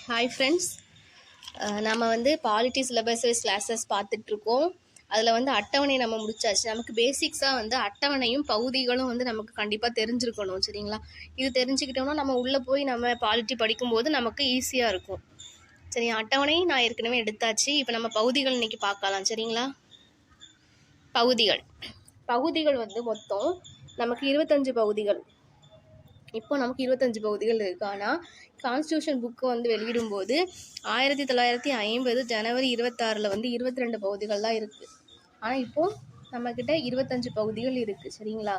Hi friends, நம்ம polity syllabus wise classes பார்த்துட்ருக்கோம். அதில் அட்டவணை நம்ம முடிச்சாச்சு. நமக்கு பேசிக்ஸாக அட்டவணையும் பகுதிகளும் நமக்கு கண்டிப்பாக தெரிஞ்சிருக்கணும். சரிங்களா? இது தெரிஞ்சுக்கிட்டோம்னா நம்ம உள்ளே போய் நம்ம பாலிட்டி படிக்கும்போது நமக்கு ஈஸியாக இருக்கும். சரி, அட்டவணை நான் ஏற்கனவே எடுத்தாச்சு. இப்போ நம்ம பகுதிகள் இன்றைக்கி பார்க்கலாம். சரிங்களா? பகுதிகள் மொத்தம் நமக்கு 25 பகுதிகள். இப்போ நமக்கு 25 பகுதிகள் இருக்குது. ஆனால் கான்ஸ்டியூஷன் புக்கு வெளியிடும்போது 1950 ஜனவரி 26 22 பகுதிகள் தான் இருக்குது. ஆனால் இப்போது நம்மக்கிட்ட 25 பகுதிகள் இருக்குது. சரிங்களா?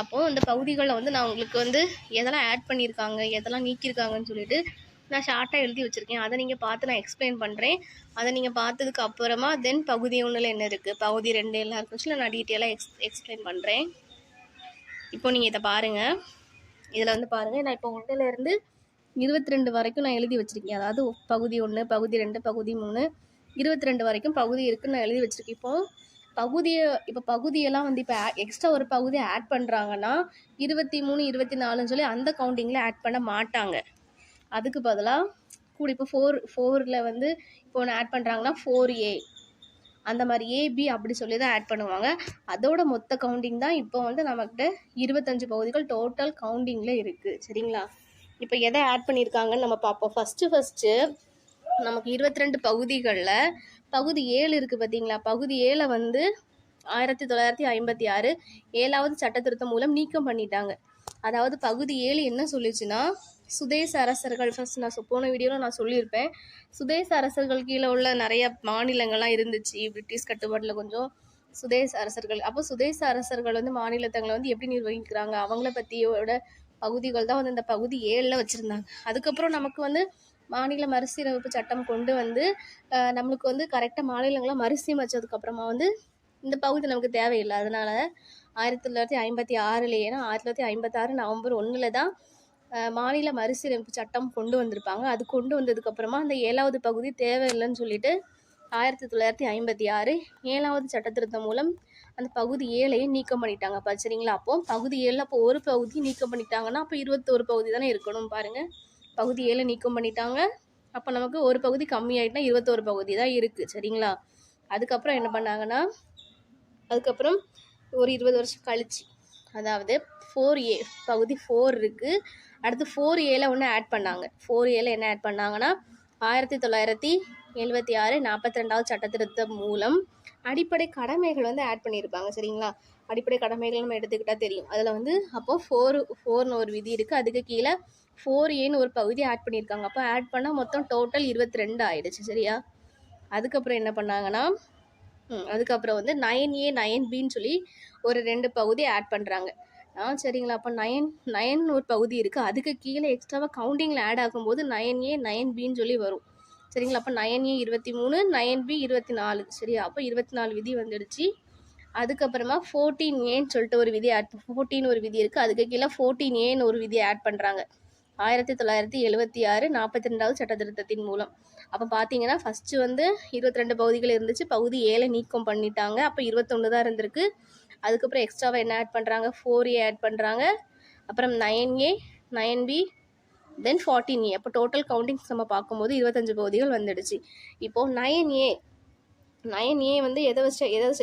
அப்போது அந்த பகுதிகளில் நான் உங்களுக்கு எதெல்லாம் ஆட் பண்ணியிருக்காங்க, எதெல்லாம் நீக்கியிருக்காங்கன்னு சொல்லிட்டு நான் ஷார்ட்டாக எழுதி வச்சுருக்கேன். அதை நீங்கள் பார்த்து நான் எக்ஸ்பிளைன் பண்ணுறேன். அதை நீங்கள் பார்த்ததுக்கு அப்புறமா தென் பகுதி 1 என்ன இருக்குது, பகுதி 2 எல்லாம் இருக்குன்னு நான் டீட்டெயிலாக எக்ஸ்பிளைன் பண்ணுறேன். இப்போ நீங்கள் இதை பாருங்கள். இதில் பாருங்கள், நான் இப்போ 1லேருந்து 22 வரைக்கும் நான் எழுதி வச்சுருக்கேன். அதாவது பகுதி 1, பகுதி 2, பகுதி 3, 22 வரைக்கும் பகுதி இருக்குன்னு நான் எழுதி வச்சுருக்கேன். இப்போ பகுதியெல்லாம் இப்போ எக்ஸ்ட்ரா ஒரு பகுதியை ஆட் பண்ணுறாங்கன்னா 23, 24 சொல்லி அந்த கவுண்டிங்கில் ஆட் பண்ண மாட்டாங்க. அதுக்கு பதிலாக கூட இப்போ 4ல் இப்போ ஒன்று ஆட் பண்ணுறாங்கன்னா 4A அந்த மாதிரி AB அப்படி சொல்லி தான் ஆட் பண்ணுவாங்க. அதோட மொத்த கவுண்டிங் தான் இப்போ நம்மக்கிட்ட 25 பகுதிகள் டோட்டல் கவுண்டிங்கில் இருக்குது. சரிங்களா? இப்போ எதை ஆட் பண்ணியிருக்காங்கன்னு நம்ம பார்ப்போம். ஃபஸ்ட்டு நமக்கு 22 பகுதிகளில் பகுதி 7 இருக்குது பார்த்தீங்களா? பகுதி 7 1956 7வது சட்ட திருத்தம் மூலம் நீக்கம் பண்ணிட்டாங்க. அதாவது பகுதி 7 என்ன சொல்லிச்சுன்னா, சுதேச அரசர்கள், ஃபர்ஸ்ட் நான் போன வீடியோவில் நான் சொல்லியிருப்பேன். சுதேச அரசர்கள் கீழே உள்ள நிறைய மாநிலங்கள்லாம் இருந்துச்சு பிரிட்டிஷ் கட்டுப்பாட்டில். கொஞ்சம் சுதேச அரசர்கள், அப்போ சுதேச அரசர்கள் மாநிலத்தங்களை எப்படி நிர்வகிக்கிறாங்க அவங்கள பற்றியோட பகுதிகள் தான் இந்த பகுதி 7ல் வச்சுருந்தாங்க. அதுக்கப்புறம் நமக்கு மாநில மறுசீரமைப்பு சட்டம் கொண்டு நம்மளுக்கு கரெக்டாக மாநிலங்களை மறுசீரமைச்சதுக்கப்புறமா இந்த பகுதி நமக்கு தேவையில்லை. அதனால 1956 ஏன்னா 1956 நவம்பர் 1 தான் மாநில மறுசீரமைப்பு சட்டம் கொண்டு வந்திருப்பாங்க. அது கொண்டு வந்ததுக்கப்புறமா அந்த 7வது பகுதி தேவையில்லைன்னு சொல்லிட்டு 1956 7வது சட்ட திருத்தம் மூலம் அந்த பகுதி 7ஐயும் நீக்கம் பண்ணிட்டாங்க. சரிங்களா? அப்போ பகுதி 7 அப்போ ஒரு பகுதி நீக்கம் பண்ணிட்டாங்கன்னா அப்போ 21 பகுதி தானே இருக்கணும். பாருங்கள், பகுதி 7 நீக்கம் பண்ணிட்டாங்க. அப்போ நமக்கு ஒரு பகுதி கம்மியாயிட்டுனா 21 பகுதி தான் இருக்குது. சரிங்களா? அதுக்கப்புறம் என்ன பண்ணாங்கன்னா, அதுக்கப்புறம் ஒரு 20 வருஷம் கழிச்சு, அதாவது 4A பகுதி 4 இருக்குது. அடுத்து 4Aல ஒன்று ஆட் பண்ணாங்க. 4Aல என்ன ஆட் பண்ணாங்கன்னா 1976 42வது சட்ட திருத்தம் மூலம் அடிப்படை கடமைகள் ஆட் பண்ணியிருப்பாங்க. சரிங்களா? அடிப்படை கடமைகள் நம்ம எடுத்துக்கிட்டால் தெரியும். அதில் அப்போ 4ன்னு ஒரு விதி இருக்குது. அதுக்கு கீழே 4Aன்னு ஒரு பகுதி ஆட் பண்ணியிருக்காங்க. அப்போ ஆட் பண்ணால் மொத்தம் டோட்டல் 22 ஆயிடுச்சு. சரியா? அதுக்கப்புறம் என்ன பண்ணாங்கன்னா, அதுக்கப்புறம் 9A 9Bன்னு சொல்லி ஒரு 2 பகுதி ஆட் பண்ணுறாங்க. சரிங்களா? அப்போ 9 ஒரு பகுதி இருக்குது. அதுக்கு கீழே எக்ஸ்ட்ராவாக கவுண்டிங்கில் ஆட் ஆகும்போது 9A 9Bன்னு சொல்லி வரும். சரிங்களா? அப்போ 9A 23, 9B 24. சரியா? அப்போ 24 விதி வந்துடுச்சு. அதுக்கப்புறமா 14Aன்னு சொல்லிட்டு ஒரு விதி 14 ஒரு விதி இருக்குது. அதுக்கு கீழே 14Aன்னு ஒரு விதி ஆட் பண்ணுறாங்க 1976 42வது சட்ட திருத்தத்தின் மூலம். அப்போ பார்த்தீங்கன்னா ஃபஸ்ட்டு 22 பகுதிகள் இருந்துச்சு. பகுதி 7 நீக்கம் பண்ணிட்டாங்க. அப்போ 21 தான் இருந்திருக்கு. அதுக்கப்புறம் எக்ஸ்ட்ராவாக என்ன ஆட் பண்ணுறாங்க, 4A ஆட் பண்ணுறாங்க. அப்புறம் 9A 9B தென் 14A. அப்போ டோட்டல் கவுண்டிங்ஸ் நம்ம பார்க்கும்போது 25 பகுதிகள் வந்துடுச்சு. இப்போது 9A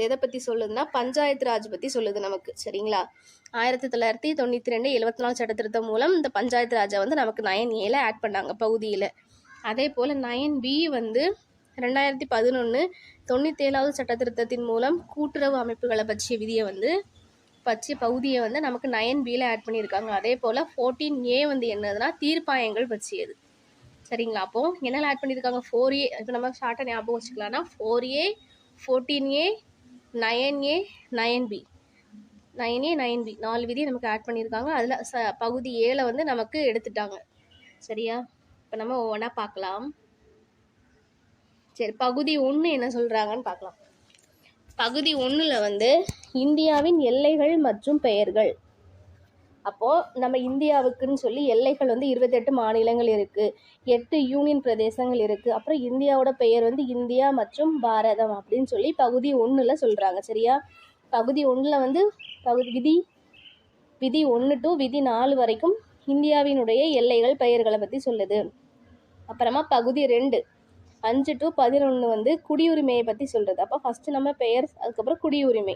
எதை பற்றி சொல்லுதுன்னா பஞ்சாயத்து ராஜ் பற்றி சொல்லுது நமக்கு. சரிங்களா? 1992 74 சட்ட திருத்தம் மூலம் இந்த பஞ்சாயத்து ராஜை நமக்கு 9Aல ஆட் பண்ணாங்க பகுதியில். அதே போல் 9B 2011 97வது சட்ட திருத்தத்தின் மூலம் கூட்டுறவு அமைப்புகளை பற்றிய விதியை பற்றிய பகுதியை நமக்கு 9Bல ஆட் பண்ணியிருக்காங்க. அதே போல் 14A என்னதுன்னா தீர்ப்பாயங்கள் பற்றியது. சரிங்களா? அப்போது என்னெல்லாம் ஆட் பண்ணியிருக்காங்க, 4A இப்போ நம்ம ஷார்ட்டாக ஞாபகம் வச்சுக்கலாம்னா 4A 14A 9A 9B 9A 9B 4 விதியை நமக்கு ஆட் பண்ணியிருக்காங்க. அதில் பகுதி 7 நமக்கு எடுத்துட்டாங்க. சரியா? இப்போ நம்ம ஒவ்வொன்றா பார்க்கலாம். சரி, பகுதி 1 என்ன சொல்கிறாங்கன்னு பார்க்கலாம். பகுதி 1ல் இந்தியாவின் எல்லைகள் மற்றும் பெயர்கள். அப்போது நம்ம இந்தியாவுக்குன்னு சொல்லி எல்லைகள் 28 மாநிலங்கள் இருக்குது, 8 யூனியன் பிரதேசங்கள் இருக்குது. அப்புறம் இந்தியாவோட பெயர் இந்தியா மற்றும் பாரதம் அப்படின்னு சொல்லி பகுதி 1ல் சொல்கிறாங்க. சரியா? பகுதி 1ல் பகுதி விதி 1 to விதி 4 வரைக்கும் இந்தியாவினுடைய எல்லைகள் பெயர்களை பற்றி சொல்லுது. அப்புறமா பகுதி 2 5 to 11 வந்து குடியுரிமையை பற்றி சொல்கிறது. அப்போ ஃபஸ்ட்டு நம்ம பெயர், அதுக்கப்புறம் குடியுரிமை.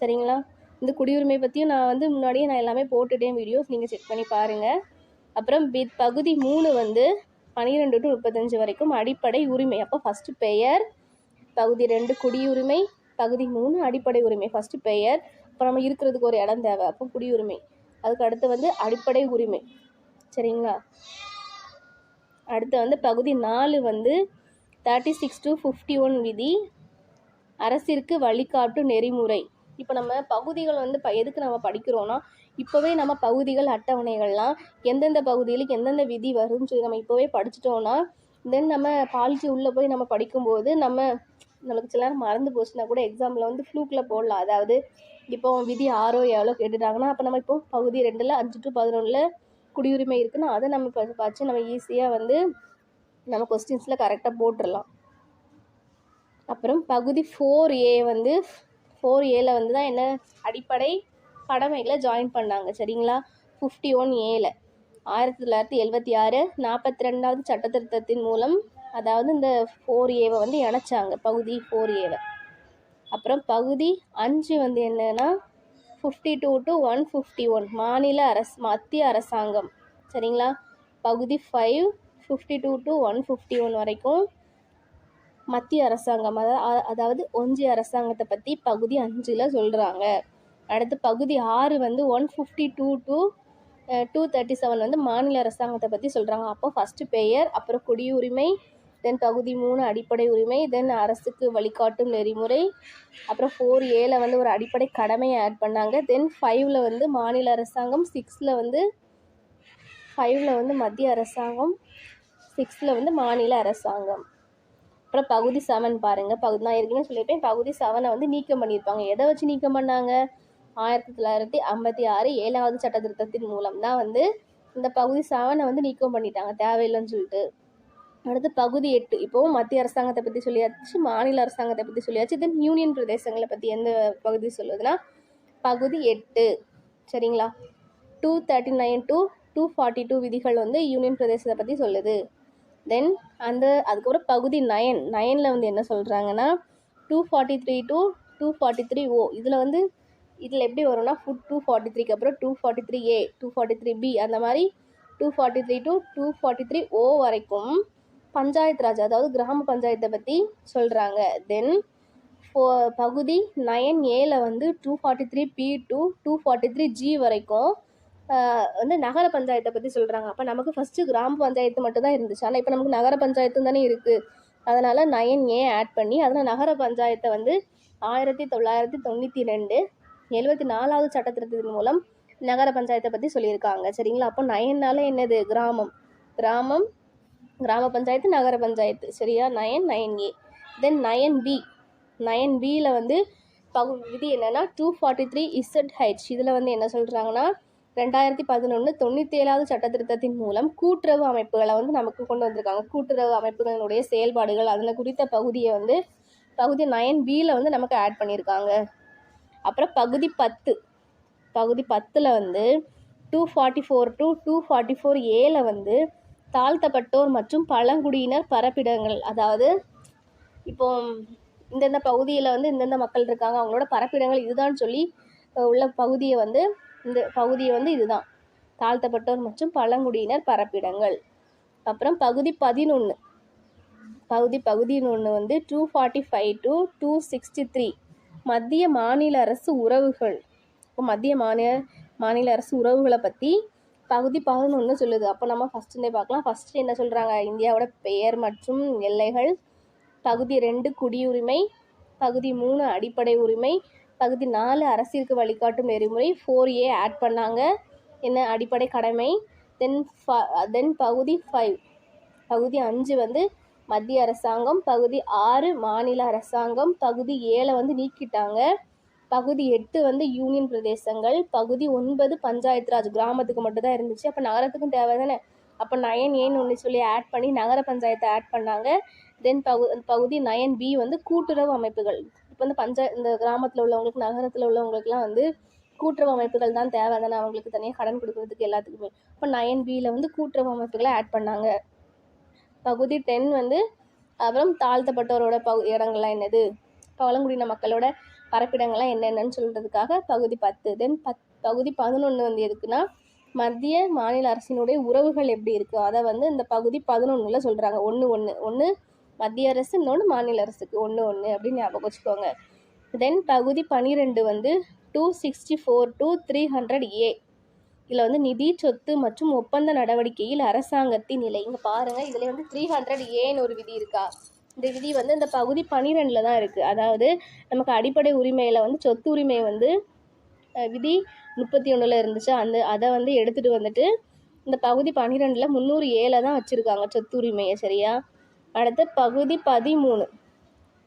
சரிங்களா? இந்த குடியுரிமை பற்றியும் நான் வந்து முன்னாடியே நான் எல்லாமே போட்டுட்டேன் வீடியோஸ், நீங்கள் செக் பண்ணி பாருங்கள். அப்புறம் பகுதி 3 வந்து 12 to 35 வரைக்கும் அடிப்படை உரிமை. அப்போ ஃபஸ்ட்டு பெயர், பகுதி 2 குடியுரிமை, பகுதி 3 அடிப்படை உரிமை. ஃபஸ்ட்டு பெயர், அப்புறம் நம்ம இருக்கிறதுக்கு ஒரு இடம் தேவை, அப்போ குடியுரிமை. அதுக்கு அடுத்து வந்து அடிப்படை உரிமை. சரிங்களா? அடுத்து வந்து பகுதி 4 வந்து 36 to 51 விதி, அரசிற்கு வழிகாட்டும் நெறிமுறை. இப்போ நம்ம பகுதிகள் வந்து எதுக்கு நம்ம படிக்கிறோன்னா, இப்போவே நம்ம பகுதிகள் அட்டவணைகள்லாம் எந்தெந்த பகுதிகளுக்கு எந்தெந்த விதி வரும்னு சொல்லி நம்ம இப்போவே படிச்சிட்டோன்னா, தென் நம்ம பாலிசி உள்ளே போய் நம்ம படிக்கும்போது நம்மளுக்கு சில நேரம் மறந்து போச்சுன்னா கூட எக்ஸாமில் வந்து ஃப்ளூக்கில் போடலாம். அதாவது இப்போ விதி 6 எவ்வளோ கேட்டுட்டாங்கன்னா, அப்போ நம்ம இப்போ பகுதி 2 5 to 11 குடியுரிமை இருக்குன்னா அதை நம்ம படித்து நம்ம ஈஸியாக வந்து நம்ம கொஸ்டின்ஸில் கரெக்டாக போட்டுடலாம். அப்புறம் பகுதி 4A வந்து 4Aல வந்து தான் என்ன அடிப்படை கடமைகளை ஜாயின் பண்ணாங்க. சரிங்களா? 51Aல 1976 42வது சட்ட திருத்தத்தின் மூலம் அதாவது இந்த 4Aவை வந்து இணைச்சாங்க, பகுதி 4Aவை. அப்புறம் பகுதி 5 வந்து என்னன்னா 52 to 151 மத்திய அரசாங்கம். சரிங்களா? பகுதி 5 52 to 151 வரைக்கும் மத்திய அரசாங்கம், அதாவது ஒன்றிய அரசாங்கத்தை பற்றி பகுதி 5ல் சொல்கிறாங்க. அடுத்து பகுதி 6 வந்து 152 to 237 வந்து மாநில அரசாங்கத்தை பற்றி சொல்கிறாங்க. அப்போ ஃபஸ்ட்டு பெயர், அப்புறம் குடியுரிமை, தென் பகுதி 3 அடிப்படை உரிமை, தென் அரசுக்கு வழிகாட்டும் நெறிமுறை, அப்புறம் 4Aல வந்து ஒரு அடிப்படை கடமையை ஆட் பண்ணாங்க. தென் 5ல் வந்து மாநில அரசாங்கம், 6ல் வந்து 5ல் வந்து மத்திய அரசாங்கம், 6ல் வந்து மாநில அரசாங்கம். அப்புறம் பகுதி 7 பாருங்கள். நான் ஏற்கனவே சொல்லியிருப்பேன், பகுதி 7 வந்து நீக்கம் பண்ணியிருப்பாங்க. எதை வச்சு நீக்கம் பண்ணாங்க? 1956 7வது சட்ட திருத்தத்தின் மூலம் தான் வந்து இந்த பகுதி 7 வந்து நீக்கம் பண்ணிட்டாங்க, தேவையில்லைன்னு சொல்லிட்டு. அடுத்து பகுதி 8 இப்போவும் மத்திய அரசாங்கத்தை பற்றி சொல்லியாச்சு, மாநில அரசாங்கத்தை பற்றி சொல்லியாச்சு. தென் யூனியன் பிரதேசங்களை பற்றி எந்த பகுதி சொல்லுதுன்னா பகுதி 8. சரிங்களா? 239 to 242 விதிகள் வந்து யூனியன் பிரதேசத்தை பற்றி சொல்லுது. தென் அதுக்கப்புறம் பகுதி 9ல் வந்து என்ன சொல்கிறாங்கன்னா 243 to 243O. இதில் எப்படி வரும்னா 243க்கு அப்புறம் 243A 243B அந்த மாதிரி 243 to 243O வரைக்கும் பஞ்சாயத்து ராஜ், அதாவது கிராம பஞ்சாயத்தை பற்றி சொல்கிறாங்க. தென் பகுதி 9Aல வந்து 243P to 243G வரைக்கும் வந்து நகர பஞ்சாயத்தை பற்றி சொல்கிறாங்க. அப்போ நமக்கு ஃபஸ்ட்டு கிராம பஞ்சாயத்து மட்டும் தான் இருந்துச்சு, ஆனால் இப்போ நமக்கு நகர பஞ்சாயத்து தானே இருக்குது. அதனால் 9A ஆட் பண்ணி அதில் நகர பஞ்சாயத்தை வந்து 1992 74வது சட்ட திருத்தத்தின் மூலம் நகர பஞ்சாயத்தை பற்றி சொல்லியிருக்காங்க. சரிங்களா? அப்போ 9னால என்னது? கிராமம், கிராம பஞ்சாயத்து, நகர பஞ்சாயத்து. சரியா? 9A. தென் 9Bல வந்து விதி என்னென்னா 243ZH. இதில் வந்து என்ன சொல்கிறாங்கன்னா 2011 97வது சட்ட திருத்தத்தின் மூலம் கூட்டுறவு அமைப்புகளை வந்து நமக்கு கொண்டு வந்திருக்காங்க. கூட்டுறவு அமைப்புகளினுடைய செயல்பாடுகள் அதில் குறித்த பகுதியை வந்து பகுதி 9Bல வந்து நமக்கு ஆட் பண்ணியிருக்காங்க. அப்புறம் பகுதி 10ல் வந்து 244 to 244Aல வந்து தாழ்த்தப்பட்டோர் மற்றும் பழங்குடியினர் பரப்பிடங்கள், அதாவது இப்போ இந்தந்த பகுதியில் வந்து இந்தந்த மக்கள் இருக்காங்க, அவங்களோட பரப்பிடங்கள் இதுதான் சொல்லி உள்ள பகுதியை வந்து இந்த பகுதியை வந்து இதுதான் தாழ்த்தப்பட்டோர் மற்றும் பழங்குடியினர் பரப்பிடங்கள். அப்புறம் பகுதி 11 வந்து 245 to 263 மத்திய மாநில அரசு உறவுகள். இப்போ மத்திய மாநில அரசு உறவுகளை பற்றி பகுதி 11 சொல்லுது. அப்போ நம்ம ஃபஸ்ட்டுன்னே பார்க்கலாம். ஃபஸ்ட்டு என்ன சொல்கிறாங்க? இந்தியாவோட பெயர் மற்றும் எல்லைகள். பகுதி 2 குடியுரிமை, பகுதி 3 அடிப்படை உரிமை, பகுதி 4 அரசிற்கு வழிகாட்டும் நெறிமுறை, 4A ஆட் பண்ணாங்க, என்ன அடிப்படை கடமை. தென் பகுதி 5 வந்து மத்திய அரசாங்கம், பகுதி 6 மாநில அரசாங்கம், பகுதி 7 வந்து நீக்கிட்டாங்க, பகுதி 8 வந்து யூனியன் பிரதேசங்கள், பகுதி 9 பஞ்சாயத்து ராஜ், கிராமத்துக்கு மட்டும் தான் இருந்துச்சு. அப்போ நகரத்துக்கும் தேவை தானே. அப்போ 9Aன்னு ஒன்று சொல்லி ஆட் பண்ணி நகர பஞ்சாயத்தை ஆட் பண்ணாங்க. தென் பகுதி 9B வந்து கூட்டுறவு அமைப்புகள். இப்போ வந்து இந்த கிராமத்தில் உள்ளவங்களுக்கு, நகரத்தில் உள்ளவங்களுக்குலாம் வந்து கூட்டுறவு அமைப்புகள் தான் தேவை தானே, அவங்களுக்கு தனியாக கடன் கொடுக்கறதுக்கு எல்லாத்துக்குமே. இப்போ 9Bல வந்து கூட்டுறவு அமைப்புகளை ஆட் பண்ணாங்க. பகுதி 10 வந்து அப்புறம் தாழ்த்தப்பட்டவரோட இடங்கள்லாம் என்னது, பழங்குடியின மக்களோட பரப்பிடங்கள்லாம் என்னென்னு சொல்கிறதுக்காக பகுதி 10. தென் பகுதி 11 வந்து எதுக்குன்னா மத்திய மாநில அரசினுடைய உறவுகள் எப்படி இருக்குது அதை வந்து இந்த பகுதி 11ல் சொல்கிறாங்க. ஒன்று மத்திய அரசு, இன்னொன்று மாநில அரசுக்கு 1 அப்படின்னு ஞாபகம் வச்சுக்கோங்க. தென் பகுதி 12 வந்து 264 to 300A. இதில் வந்து நிதி, சொத்து மற்றும் ஒப்பந்த நடவடிக்கையில் அரசாங்கத்தின் நிலை. இங்கே பாருங்கள், இதில் வந்து 300Aன்னு ஒரு விதி இருக்கா. இந்த விதி வந்து இந்த பகுதி 12ல் தான் இருக்குது. அதாவது நமக்கு அடிப்படை உரிமையில் வந்து சொத்து உரிமை வந்து விதி 31ல் இருந்துச்சு. அதை வந்து எடுத்துகிட்டு வந்துட்டு இந்த பகுதி 12ல் 300Aல தான் வச்சுருக்காங்க சொத்து உரிமையை. சரியா? அடுத்து பகுதி 13.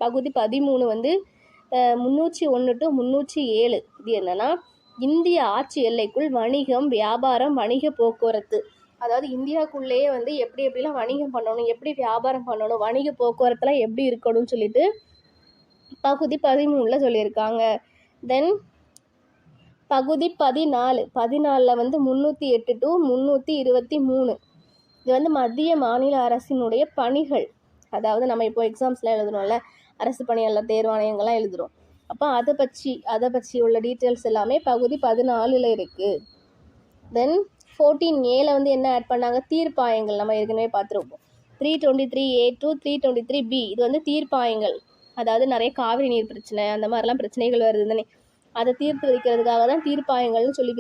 பகுதி 13 வந்து 301 to 307. இது என்னன்னா இந்திய ஆட்சி எல்லைக்குள் வணிகம், வியாபாரம், வணிக போக்குவரத்து. அதாவது இந்தியாவுக்குள்ளேயே வந்து எப்படிலாம் வணிகம் பண்ணணும், எப்படி வியாபாரம் பண்ணணும், வணிக போக்குவரத்துலாம் எப்படி இருக்கணும்னு சொல்லிட்டு பகுதி 13ல் சொல்லியிருக்காங்க. தென் பகுதி 14 வந்து 308 to 323. இது வந்து மத்திய மாநில அரசினுடைய பணிகள். அதாவது நம்ம இப்போ எக்ஸாம்ஸ்லாம் எழுதுறோம்ல, அரசு பணியாளர் தேர்வாணையங்கள்லாம் எழுதுகிறோம். அப்போ அதை பற்றி உள்ள டீட்டெயில்ஸ் எல்லாமே பகுதி 14ல் இருக்குது. தென் 14Aல வந்து என்ன ஆட் பண்ணாங்க, தீர்ப்பாயங்கள். நம்ம ஏற்கனவே பார்த்துருப்போம். 323A to 323B இது வந்து தீர்ப்பாயங்கள். அதாவது நிறைய காவிரி நீர் பிரச்சனை அந்த மாதிரிலாம் பிரச்சனைகள் வருது தானே, அதை தீர்த்து வைக்கிறதுக்காக தான் தீர்ப்பாயங்கள்னு சொல்லி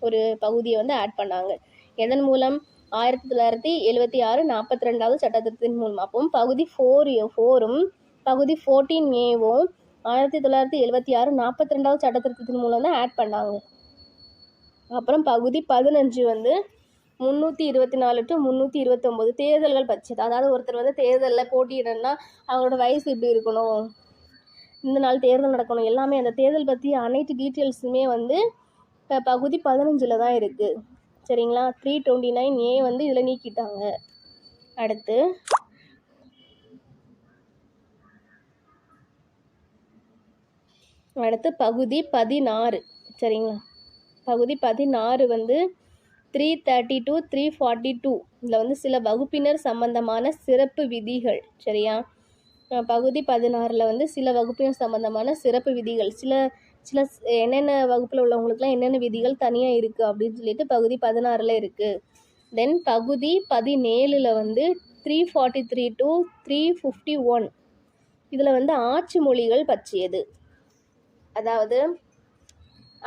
ஒரு பகுதியை வந்து ஆட் பண்ணாங்க. எதன் மூலம்? 1976 42வது சட்டத்திட்டத்தின் மூலம். அப்போ பகுதி 4ம் பகுதி 14Aவும் 1976 42வது சட்டத்திட்டத்தின் மூலம் தான் ஆட் பண்ணாங்க. அப்புறம் பகுதி 15 வந்து 324 to 329 தேர்தல்கள் பற்றி. அதாவது ஒருத்தர் வந்து தேர்தலில் போட்டியிடணும்னா அவங்களோட வயசு இப்படி இருக்கணும், இந்த நாள் தேர்தல் நடக்கணும், எல்லாமே அந்த தேர்தல் பற்றி அனைத்து டீட்டெயில்ஸுமே வந்து பகுதி 15ல் தான் இருக்குது. சரிங்களா? 329A வந்து இதில் நீக்கிட்டாங்க. அடுத்து பகுதி 16. சரிங்களா? பகுதி 16 வந்து 330 to 342. இதில் வந்து சில வகுப்பினர் சம்பந்தமான சிறப்பு விதிகள். சரியா? பகுதி 16ல் வந்து சில வகுப்பினர் சம்பந்தமான சிறப்பு விதிகள், சில என்னென்ன வகுப்பில் உள்ளவங்களுக்குலாம் என்னென்ன விதிகள் தனியாக இருக்குது அப்படின்னு சொல்லிட்டு பகுதி 16ல் இருக்குது. தென் பகுதி 17ல் வந்து 343 to 351. இதில் வந்து ஆட்சி மொழிகள் பற்றியது. அதாவது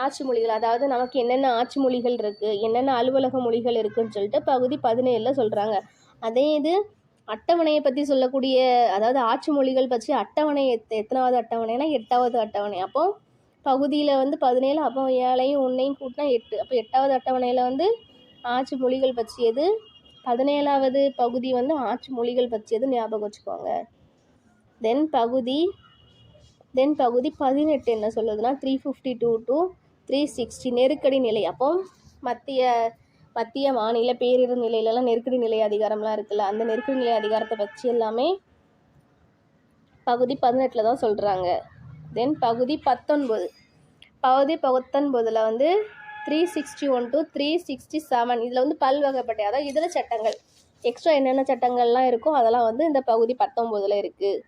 ஆட்சி மொழிகள், அதாவது நமக்கு என்னென்ன ஆட்சி மொழிகள் இருக்குது, என்னென்ன அலுவலக மொழிகள் இருக்குதுன்னு சொல்லிட்டு பகுதி 17ல் சொல்கிறாங்க. அதே இது அட்டவணையை பற்றி சொல்லக்கூடிய, அதாவது ஆட்சி மொழிகள் பற்றி அட்டவணை எத்தனாவது அட்டவணைனா 8வது அட்டவணை. அப்போ பகுதியில் வந்து 17, அப்போ 7ஐயும் 1ஐயும் கூட்டினா 8. அப்போ 8வது அட்டவணையில் வந்து ஆட்சி மொழிகள் பற்றியது. 17வது பகுதி வந்து ஆட்சி மொழிகள் பற்றியது, ஞாபகம் வச்சுக்கோங்க. தென் பகுதி 18 என்ன சொல்லுதுன்னா 352 to 360 நெருக்கடி நிலை. அப்போ மத்திய மாநில பேரிடர் நிலையிலலாம் நெருக்கடி நிலை அதிகாரம்லாம் இருக்குல்ல, அந்த நெருக்கடி நிலை அதிகாரத்தை பற்றி எல்லாமே பகுதி 18ல் தான் சொல்கிறாங்க. தென் பகுதி 19ல் வந்து 361 to 367. இதில் வந்து பல்வகைப்பட்ட, அதாவது இதில் சட்டங்கள் எக்ஸ்ட்ரா என்னென்ன சட்டங்கள்லாம் இருக்கோ அதெல்லாம் வந்து இந்த பகுதி 19ல் இருக்குது.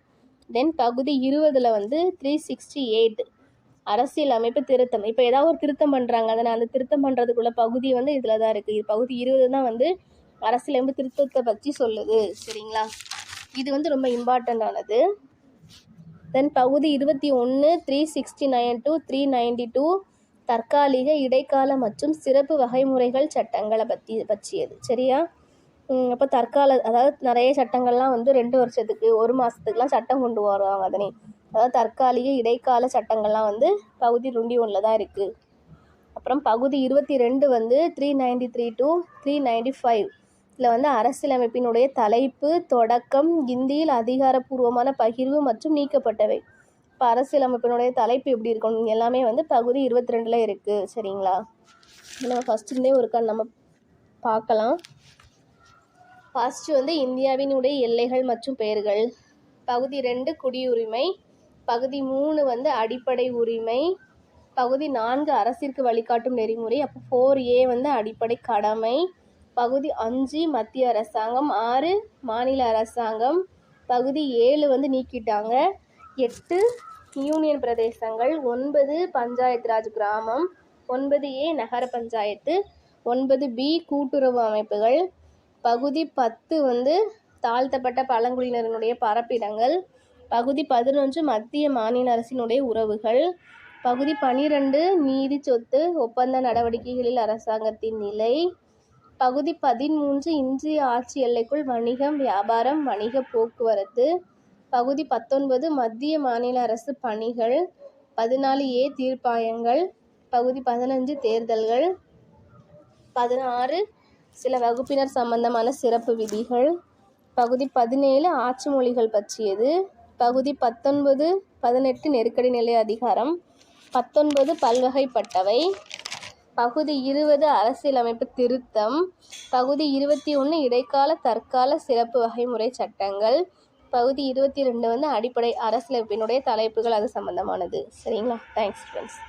தென் பகுதி 20ல் வந்து 368 அரசியல் அமைப்பு திருத்தம். இப்போ ஏதாவது ஒரு திருத்தம் பண்ணுறாங்க, அதனால் அந்த திருத்தம் பண்ணுறதுக்குள்ள பகுதி வந்து இதில் தான் இருக்குது. பகுதி 20 தான் வந்து அரசியல் அமைப்பு திருத்தத்தை பற்றி சொல்லுது. சரிங்களா? இது வந்து ரொம்ப இம்பார்ட்டண்டானது. தென் பகுதி 21 369 to 392 தற்காலிக, இடைக்கால மற்றும் சிறப்பு வகைமுறைகள் சட்டங்களை பற்றியது. சரியா? அப்போ அதாவது நிறைய சட்டங்கள்லாம் வந்து 2 வருஷத்துக்கு 1 மாதத்துக்குலாம் சட்டம் கொண்டு வருவாங்க. அதாவது தற்காலிக, இடைக்கால சட்டங்கள்லாம் வந்து பகுதி 21ல் தான் இருக்குது. அப்புறம் பகுதி 22 வந்து 393 to 395. இதில் வந்து அரசியலமைப்பினுடைய தலைப்பு, தொடக்கம், இந்தியில் அதிகாரப்பூர்வமான பகிர்வு மற்றும் நீக்கப்பட்டவை. இப்போ அரசியலமைப்பினுடைய தலைப்பு எப்படி இருக்கணும் எல்லாமே வந்து பகுதி 22ல் இருக்குது. சரிங்களா? நம்ம ஃபஸ்ட்டுலேயே நம்ம பார்க்கலாம். ஃபஸ்ட்டு வந்து இந்தியாவினுடைய எல்லைகள் மற்றும் பெயர்கள். பகுதி 2 குடியுரிமை. பகுதி 3 வந்து அடிப்படை உரிமை. பகுதி 4 அரசிற்கு வழிகாட்டும் நெறிமுறை. அப்போ 4A வந்து அடிப்படை கடமை. பகுதி 5 மத்திய அரசாங்கம், 6 மாநில அரசாங்கம், பகுதி 7 வந்து நீக்கிட்டாங்க, 8 யூனியன் பிரதேசங்கள், 9 பஞ்சாயத்து ராஜ் கிராமம், 9A நகர பஞ்சாயத்து, 9B கூட்டுறவு அமைப்புகள், பகுதி 10 வந்து தாழ்த்தப்பட்ட பழங்குடியினருடைய பரப்பிடங்கள், பகுதி 11 மத்திய மாநில அரசினுடைய உறவுகள், பகுதி 12 நீதி சொத்து ஒப்பந்த நடவடிக்கைகளில் அரசாங்கத்தின் நிலை, பகுதி 13 இந்திய ஆட்சி எல்லைக்குள் வணிகம், வியாபாரம், வணிக போக்குவரத்து, பகுதி 19 மத்திய மாநில அரசு பணிகள், 14A தீர்ப்பாயங்கள், பகுதி 15 தேர்தல்கள், 16 சில வகுப்பினர் சம்பந்தமான சிறப்பு விதிகள், பகுதி 17 ஆட்சி மொழிகள் பற்றியது, பகுதி 19 18 நெருக்கடி நிலை அதிகாரம், 19 பல்வகைப்பட்டவை, பகுதி 20 அரசியலமைப்பு திருத்தம், பகுதி 21 இடைக்கால தற்கால சிறப்பு வகைமுறை சட்டங்கள், பகுதி 22 வந்து அடிப்படை அரசியலமைப்பினுடைய தலைப்புகள் அது சம்பந்தமானது. சரிங்களா? Thanks friends.